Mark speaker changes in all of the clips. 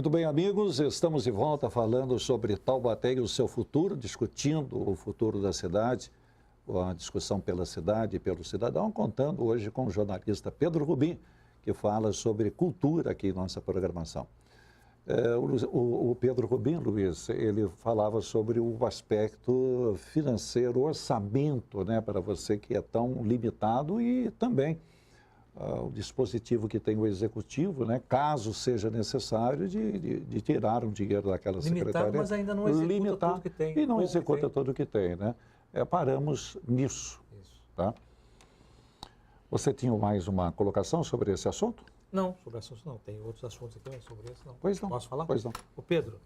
Speaker 1: Muito bem, amigos, estamos de volta falando sobre Taubaté e o seu futuro, discutindo o futuro da cidade, a discussão pela cidade e pelo cidadão, contando hoje com o jornalista Pedro Rubim, que fala sobre cultura aqui em nossa programação. O Pedro Rubim, Luiz, ele falava sobre o aspecto financeiro, orçamento, né, para você que é tão limitado e também o dispositivo que tem o executivo, né, caso seja necessário, de tirar um dinheiro daquela secretaria.
Speaker 2: Limitado, mas ainda não executa tudo que tem.
Speaker 1: E não executa tudo que tem, né? Paramos nisso.
Speaker 2: Isso.
Speaker 1: Tá? Você tinha mais uma colocação sobre esse assunto?
Speaker 2: Não, sobre assuntos não. Tem outros assuntos aqui, mas sobre esse não.
Speaker 1: Pois não.
Speaker 2: Posso falar?
Speaker 1: Pois não.
Speaker 2: Ô Pedro,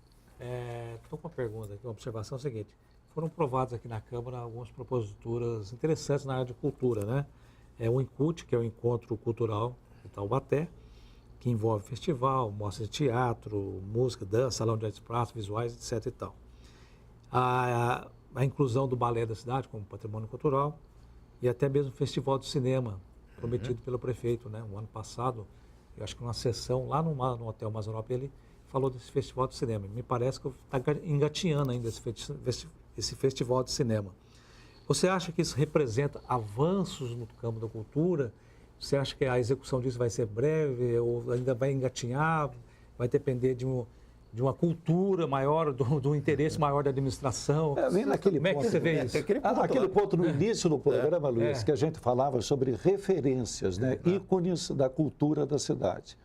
Speaker 2: estou com uma pergunta aqui, uma observação seguinte. Foram aprovadas aqui na Câmara algumas proposituras interessantes na área de cultura, né? O INCUT, que é o Encontro Cultural de Taubaté, que envolve festival, mostra de teatro, música, dança, salão de artes plásticas, visuais, etc. e tal. A inclusão do balé da cidade como patrimônio cultural e até mesmo o festival de cinema prometido pelo prefeito, né? O ano passado, eu acho que numa sessão lá no Hotel Mazarop, ele falou desse festival de cinema. Me parece que está engatinhando ainda esse festival de cinema. Você acha que isso representa avanços no campo da cultura? Você acha que a execução disso vai ser breve ou ainda vai engatinhar? Vai depender de uma cultura maior, do interesse maior da administração?
Speaker 1: Vem naquele
Speaker 2: Como é que
Speaker 1: ponto,
Speaker 2: você vê isso?
Speaker 1: Aquele ponto no início do programa, Luiz, que a gente falava sobre referências, né, ícones da cultura da cidade.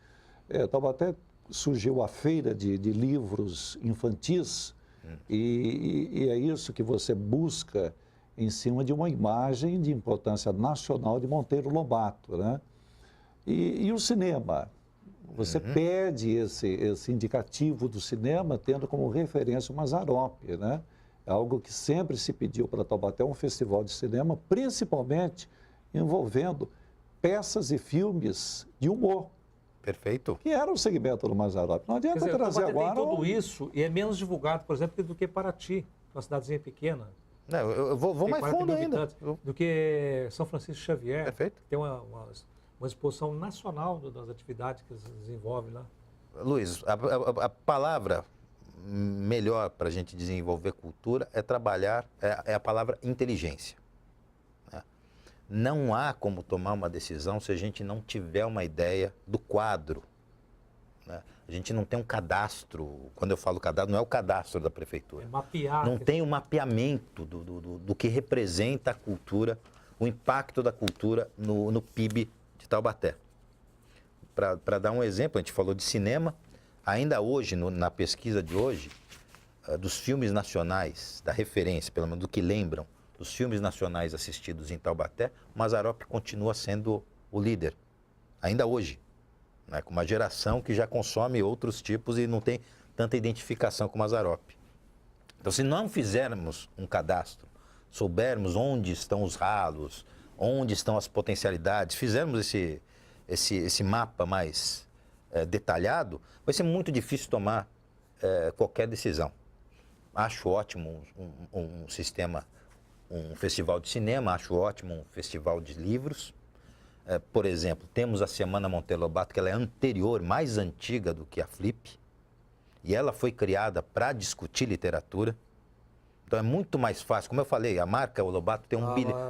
Speaker 1: Taubaté surgiu a feira de livros infantis e é isso que você busca em cima de uma imagem de importância nacional de Monteiro Lobato, né? E o cinema? Você pede esse indicativo do cinema tendo como referência o Mazarop, né? É algo que sempre se pediu para Taubaté, um festival de cinema, principalmente envolvendo peças e filmes de humor.
Speaker 3: Perfeito.
Speaker 1: Que era o segmento do Mazarop. Não adianta trazer agora...
Speaker 2: Tem tudo isso e é menos divulgado, por exemplo, do que Paraty, uma cidadezinha pequena.
Speaker 3: Não, eu vou mais fundo ainda.
Speaker 2: Do que São Francisco Xavier.
Speaker 3: Perfeito.
Speaker 2: Tem uma exposição nacional das atividades que eles desenvolvem lá.
Speaker 3: Luiz, a palavra melhor para a gente desenvolver cultura é trabalhar, é a palavra inteligência. Né? Não há como tomar uma decisão se a gente não tiver uma ideia do quadro. Né? A gente não tem um cadastro, quando eu falo cadastro, não é o cadastro da prefeitura.
Speaker 2: É mapear.
Speaker 3: Não tem um mapeamento do que representa a cultura, o impacto da cultura no PIB de Taubaté. Para dar um exemplo, a gente falou de cinema, ainda hoje, na pesquisa de hoje, dos filmes nacionais, da referência, pelo menos do que lembram, dos filmes nacionais assistidos em Taubaté, o Mazarop continua sendo o líder, ainda hoje. Né, com uma geração que já consome outros tipos e não tem tanta identificação com o Mazarop. Então, se não fizermos um cadastro, soubermos onde estão os ralos, onde estão as potencialidades, fizermos esse mapa mais detalhado, vai ser muito difícil tomar qualquer decisão. Acho ótimo um sistema, um festival de cinema, acho ótimo um festival de livros. Por exemplo, temos a Semana Monteiro Lobato, que ela é anterior, mais antiga do que a Flip, e ela foi criada para discutir literatura. Então é muito mais fácil. Como eu falei, a marca o Lobato tem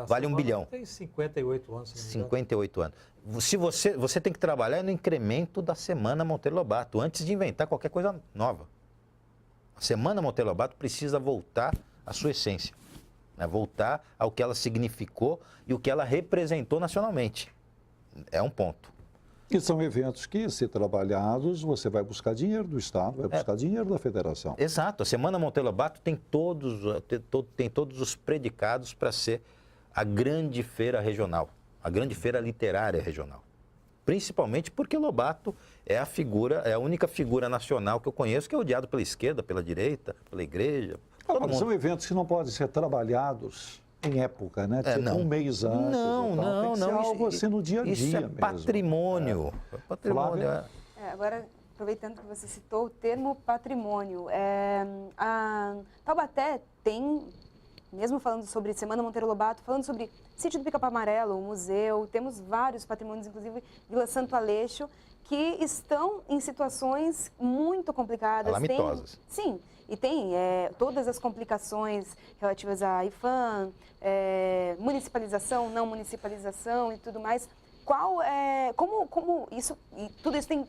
Speaker 3: vale 1 bilhão.
Speaker 2: Tem 58 anos.
Speaker 3: 58 anos. Se você tem que trabalhar no incremento da Semana Monteiro Lobato, antes de inventar qualquer coisa nova. A Semana Monteiro Lobato precisa voltar à sua essência, né? Voltar ao que ela significou e o que ela representou nacionalmente. É um ponto.
Speaker 1: E são eventos que, se trabalhados, você vai buscar dinheiro do Estado, vai buscar dinheiro da Federação.
Speaker 3: Exato. A Semana Monteiro Lobato tem todos os predicados para ser a grande feira regional, a grande feira literária regional. Principalmente porque Lobato é a única figura nacional que eu conheço que é odiado pela esquerda, pela direita, pela igreja.
Speaker 1: Agora, são eventos que não podem ser trabalhados em época, né? Tipo,
Speaker 3: não.
Speaker 1: Um mês antes.
Speaker 3: Não.
Speaker 1: Tem que ser algo assim no dia a dia
Speaker 3: isso é
Speaker 1: mesmo.
Speaker 3: Patrimônio. Patrimônio.
Speaker 4: Agora, aproveitando que você citou o termo patrimônio, a Taubaté tem mesmo falando sobre Semana Monteiro Lobato, falando sobre Sítio do Pica-Pau Amarelo, o museu, temos vários patrimônios, inclusive Vila Santo Aleixo, que estão em situações muito complicadas.
Speaker 3: Calamitosas.
Speaker 4: Sim, e tem todas as complicações relativas à IFAM, municipalização, não municipalização e tudo mais. Como isso, e tudo isso tem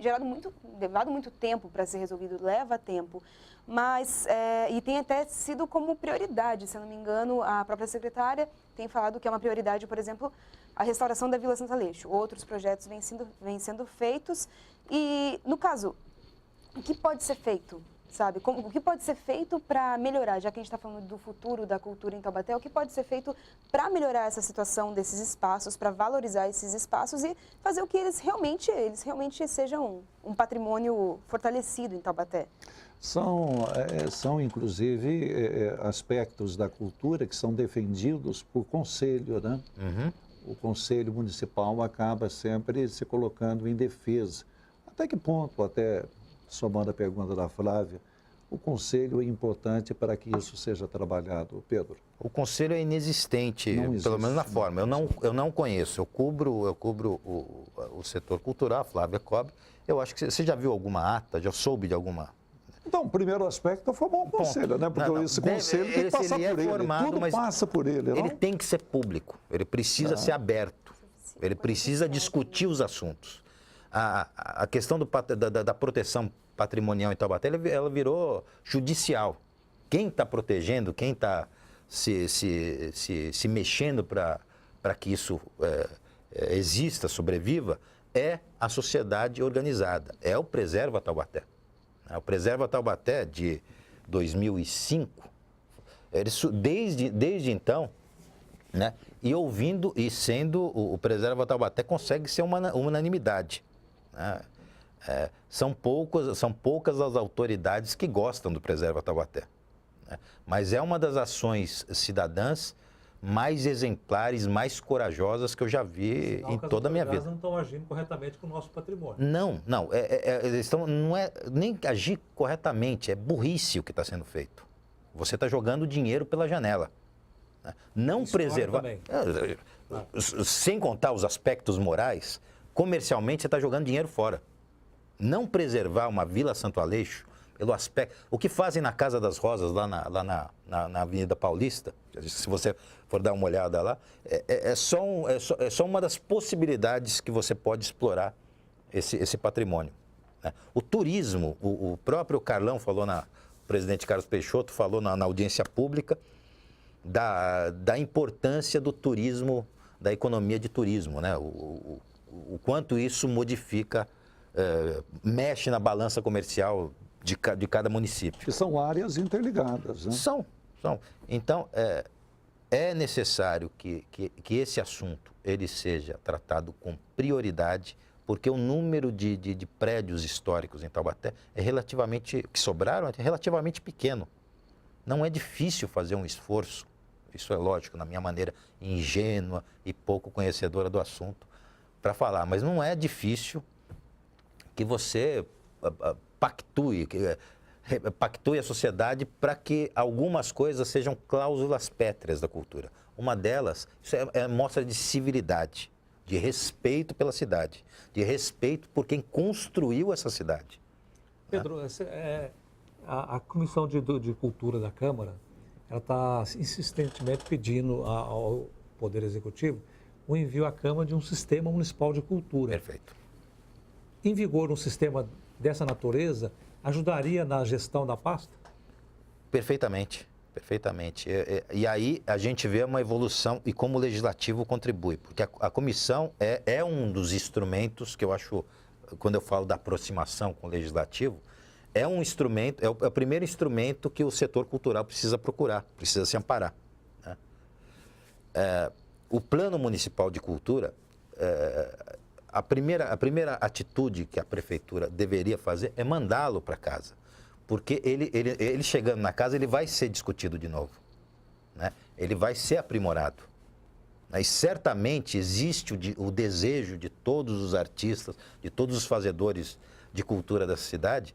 Speaker 4: levado muito tempo para ser resolvido, leva tempo, mas, e tem até sido como prioridade, se eu não me engano, a própria secretária tem falado que é uma prioridade, por exemplo, a restauração da Vila Santo Aleixo. Outros projetos vêm sendo feitos e, no caso, o que pode ser feito? Sabe? O que pode ser feito para melhorar, já que a gente está falando do futuro da cultura em Taubaté, o que pode ser feito para melhorar essa situação desses espaços, para valorizar esses espaços e fazer o que eles realmente sejam um patrimônio fortalecido em Taubaté?
Speaker 1: São inclusive, aspectos da cultura que são defendidos por conselho, né? O conselho municipal acaba sempre se colocando em defesa. Até que ponto, até somando a pergunta da Flávia, o conselho é importante para que isso seja trabalhado, Pedro?
Speaker 3: O conselho é inexistente,
Speaker 1: Não existe,
Speaker 3: pelo menos na forma. Eu não conheço. Eu cubro o setor cultural, a Flávia cobre. Eu acho que você já viu alguma ata, já soube de alguma?
Speaker 1: Então, o primeiro aspecto é formar um conselho, né? Porque esse conselho tem que passar por ele. Tudo passa por ele, não?
Speaker 3: Ele tem que ser público, ele precisa ser aberto, ele precisa discutir os assuntos. A questão da proteção patrimonial em Taubaté, ela virou judicial. Quem está protegendo, quem está se mexendo para que isso exista, sobreviva, é a sociedade organizada, é o Preserva Taubaté. O Preserva Taubaté de 2005, desde então, né, e ouvindo e sendo o Preserva Taubaté consegue ser uma unanimidade. Né? São poucas as autoridades que gostam do Preserva Taubaté. Né? Mas é uma das ações cidadãs mais exemplares, mais corajosas que eu já vi em toda a minha vida.
Speaker 2: Eles não estão agindo corretamente com o nosso patrimônio.
Speaker 3: Não. Não é nem agir corretamente, é burrice o que está sendo feito. Você está jogando dinheiro pela janela. Né? Não preservar. Sem contar os aspectos morais, comercialmente você está jogando dinheiro fora. Não preservar uma Vila Santo Aleixo, pelo aspecto. O que fazem na Casa das Rosas, lá na Avenida Paulista, se você for dar uma olhada lá, é só uma das possibilidades que você pode explorar esse patrimônio. Né? O turismo, o próprio Carlão falou, o presidente Carlos Peixoto falou na audiência pública da importância do turismo, da economia de turismo, né? O quanto isso modifica, mexe na balança comercial de cada município.
Speaker 1: Que são áreas interligadas, né?
Speaker 3: São. Então, é necessário que esse assunto ele seja tratado com prioridade, porque o número de prédios históricos em Taubaté que sobraram é relativamente pequeno. Não é difícil fazer um esforço, isso é lógico, na minha maneira ingênua e pouco conhecedora do assunto, para falar, mas não é difícil que você pactue a sociedade para que algumas coisas sejam cláusulas pétreas da cultura. Uma delas, isso é mostra de civilidade, de respeito pela cidade, de respeito por quem construiu essa cidade.
Speaker 2: Pedro, a Comissão de Cultura da Câmara, ela está insistentemente pedindo ao Poder Executivo o envio à Câmara de um sistema municipal de cultura.
Speaker 3: Perfeito.
Speaker 2: Em vigor um sistema dessa natureza, ajudaria na gestão da pasta?
Speaker 3: Perfeitamente. E aí a gente vê uma evolução e como o Legislativo contribui, porque a comissão é um dos instrumentos que eu acho, quando eu falo da aproximação com o Legislativo, é um instrumento, é o primeiro instrumento que o setor cultural precisa procurar, precisa se amparar. Né? O Plano Municipal de Cultura, a primeira atitude que a Prefeitura deveria fazer é mandá-lo para casa. Porque ele chegando na casa, ele vai ser discutido de novo. Né? Ele vai ser aprimorado. E certamente existe o desejo de todos os artistas, de todos os fazedores de cultura dessa cidade,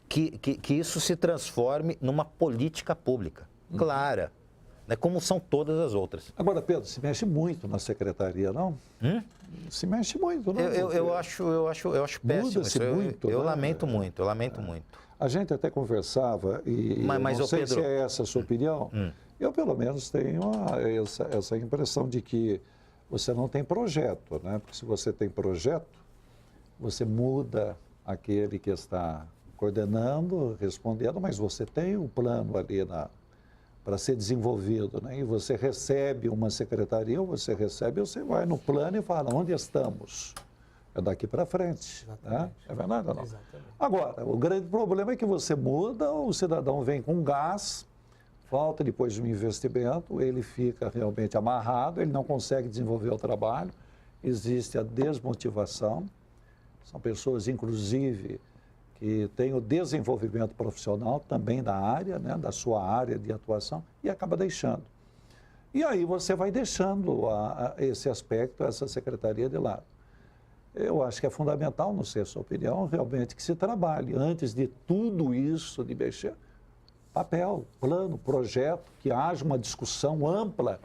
Speaker 3: que isso se transforme numa política pública clara, né, como são todas as outras.
Speaker 1: Agora, Pedro, se mexe muito na secretaria, não? Se mexe muito, não?
Speaker 3: Eu acho péssimo.
Speaker 1: Muda-se muito,
Speaker 3: Eu
Speaker 1: né?
Speaker 3: lamento muito, eu lamento muito.
Speaker 1: A gente até conversava, e
Speaker 3: Mas,
Speaker 1: não
Speaker 3: ô,
Speaker 1: sei
Speaker 3: Pedro,
Speaker 1: se é essa a sua opinião, eu pelo menos tenho essa impressão de que você não tem projeto, né? Porque se você tem projeto, você muda aquele que está coordenando, respondendo, mas você tem um plano ali para ser desenvolvido, né? E você recebe uma secretaria, você vai no plano e fala, onde estamos? É daqui para frente, né? É verdade ou não?
Speaker 2: Exatamente.
Speaker 1: Agora, o grande problema é que você muda, o cidadão vem com gás, falta depois de um investimento, ele fica realmente amarrado, ele não consegue desenvolver o trabalho, existe a desmotivação, são pessoas, inclusive, que têm o desenvolvimento profissional também da área, né, da sua área de atuação, e acaba deixando. E aí você vai deixando esse aspecto, essa secretaria de lado. Eu acho que é fundamental, não sei a sua opinião, realmente que se trabalhe, antes de tudo isso, de mexer, papel, plano, projeto, que haja uma discussão ampla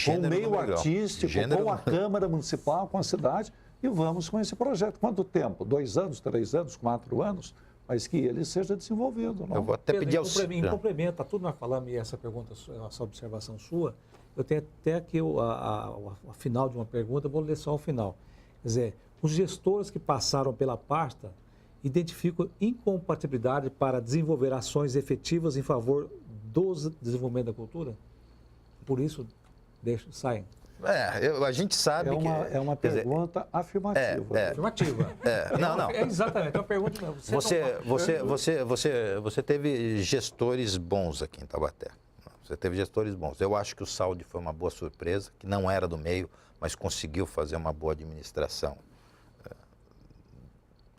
Speaker 1: com o meio artístico, com a Câmara Municipal, com a cidade, e vamos com esse projeto. Quanto tempo? 2 anos, 3 anos, 4 anos? Mas que ele seja desenvolvido. Não?
Speaker 3: Eu vou até
Speaker 2: Pedro,
Speaker 3: pedir aos...
Speaker 2: em complemento a tudo nós falamos e essa pergunta, essa observação sua, eu tenho até aqui a final de uma pergunta, vou ler só o final. Quer dizer, os gestores que passaram pela pasta identificam incompatibilidade para desenvolver ações efetivas em favor do desenvolvimento da cultura? Por isso, saem.
Speaker 3: A gente sabe que...
Speaker 1: É uma pergunta afirmativa.
Speaker 2: Afirmativa.
Speaker 3: Não.
Speaker 2: É exatamente, é uma pergunta...
Speaker 3: Você teve gestores bons aqui em Taubaté. Você teve gestores bons. Eu acho que o Saldi foi uma boa surpresa, que não era do meio, mas conseguiu fazer uma boa administração.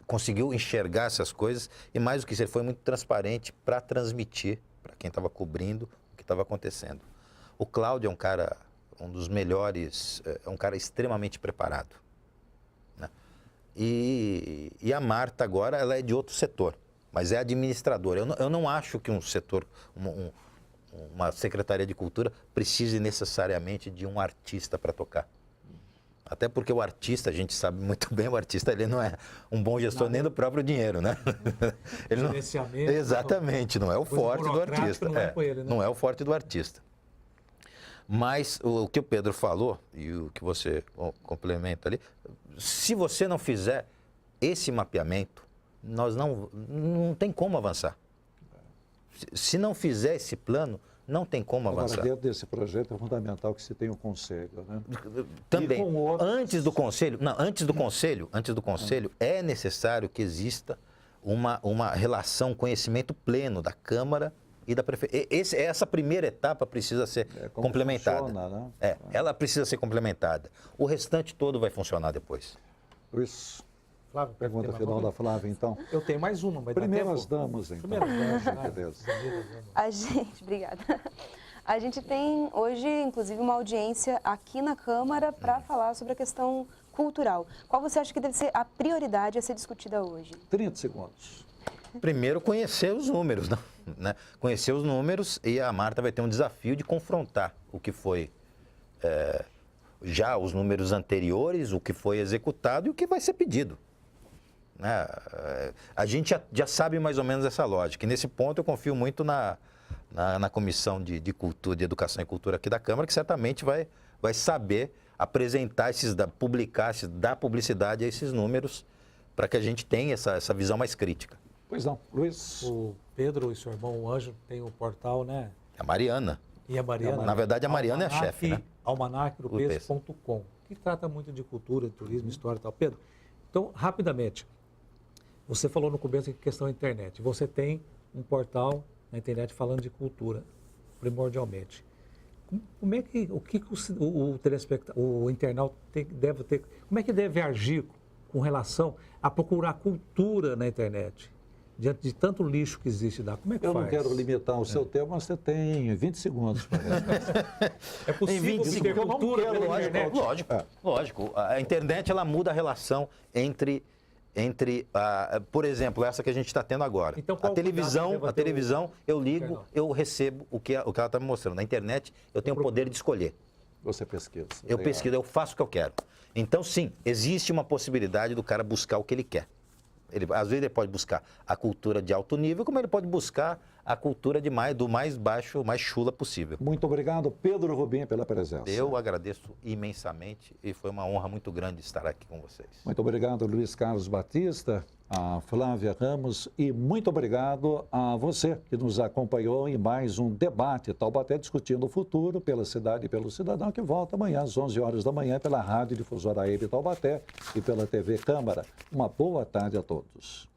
Speaker 3: Conseguiu enxergar essas coisas e, mais do que isso, ele foi muito transparente para transmitir para quem estava cobrindo o que estava acontecendo. O Cláudio é um cara, um dos melhores, é um cara extremamente preparado, né? E a Marta agora, ela é de outro setor, mas é administradora. Eu não acho que um setor, uma Secretaria de Cultura precise necessariamente de um artista para tocar. Até porque o artista, a gente sabe muito bem, o artista ele não é um bom gestor nem do próprio dinheiro, né? Ele não, exatamente, não é o forte do artista. Não é o forte do artista. Mas o que o Pedro falou, e o que você complementa ali, se você não fizer esse mapeamento, nós não tem como avançar. Se não fizer esse plano, não tem como avançar.
Speaker 1: Agora, dentro desse projeto é fundamental que se tenha um conselho, né?
Speaker 3: Também. Antes do conselho, é necessário que exista uma relação, conhecimento pleno da Câmara e da Prefeitura. Essa primeira etapa precisa ser complementada.
Speaker 1: Funciona, né?
Speaker 3: Ela precisa ser complementada. O restante todo vai funcionar depois.
Speaker 1: Luiz,
Speaker 2: Flávio,
Speaker 1: pergunta final da Flávia, então.
Speaker 2: Eu tenho mais uma, mas
Speaker 1: Primeiro as damas, então.
Speaker 2: Primeiro as damas,
Speaker 1: beleza.
Speaker 4: Obrigada. A gente tem hoje, inclusive, uma audiência aqui na Câmara para falar sobre a questão cultural. Qual você acha que deve ser a prioridade a ser discutida hoje? 30
Speaker 1: segundos.
Speaker 3: Primeiro, conhecer os números, né? Conhecer os números, e a Marta vai ter um desafio de confrontar o que foi já os números anteriores, o que foi executado e o que vai ser pedido. Né? A gente já sabe mais ou menos essa lógica. E nesse ponto eu confio muito na Comissão de Cultura, de Educação e Cultura aqui da Câmara, que certamente vai saber apresentar publicar, dar publicidade a esses números, para que a gente tenha essa visão mais crítica.
Speaker 1: Pois não, Luiz.
Speaker 2: O Pedro e seu irmão, o Anjo, tem o portal, né?
Speaker 3: A Mariana.
Speaker 2: E a Mariana.
Speaker 3: Na verdade, a Mariana é a chefe, né?
Speaker 2: almanacdopes.com, que trata muito de cultura, turismo, história e tal. Pedro, então, rapidamente, você falou no começo que questão da internet. Você tem um portal na internet falando de cultura, primordialmente. Como é que o telespectador, o internauta deve ter, como é que deve agir com relação a procurar cultura na internet? Diante de tanto lixo que existe lá, como é que
Speaker 1: eu
Speaker 2: faz?
Speaker 1: Não quero limitar o seu tempo, mas você tem 20 segundos para
Speaker 2: É possível ter cultura na internet?
Speaker 3: Lógico. A internet, ela muda a relação entre por exemplo, essa que a gente está tendo agora.
Speaker 2: Então, qual
Speaker 3: a
Speaker 2: o cuidado que
Speaker 3: televisão,
Speaker 2: deva
Speaker 3: a
Speaker 2: ter
Speaker 3: televisão, eu ligo,
Speaker 2: Perdão.
Speaker 3: eu recebo o que ela está me mostrando. Na internet, eu tenho o poder de escolher.
Speaker 1: Você pesquisa.
Speaker 3: Eu
Speaker 1: legal.
Speaker 3: pesquiso, eu faço o que eu quero. Então, sim, existe uma possibilidade do cara buscar o que ele quer. Às vezes ele pode buscar a cultura de alto nível, como ele pode buscar a cultura do mais baixo, mais chula possível.
Speaker 1: Muito obrigado, Pedro Rubim, pela presença.
Speaker 3: Eu agradeço imensamente e foi uma honra muito grande estar aqui com vocês.
Speaker 1: Muito obrigado, Luiz Carlos Batista, a Flávia Ramos e muito obrigado a você que nos acompanhou em mais um debate Taubaté discutindo o futuro pela cidade e pelo cidadão, que volta amanhã às 11 horas da manhã pela Rádio Difusora AM Taubaté e pela TV Câmara. Uma boa tarde a todos.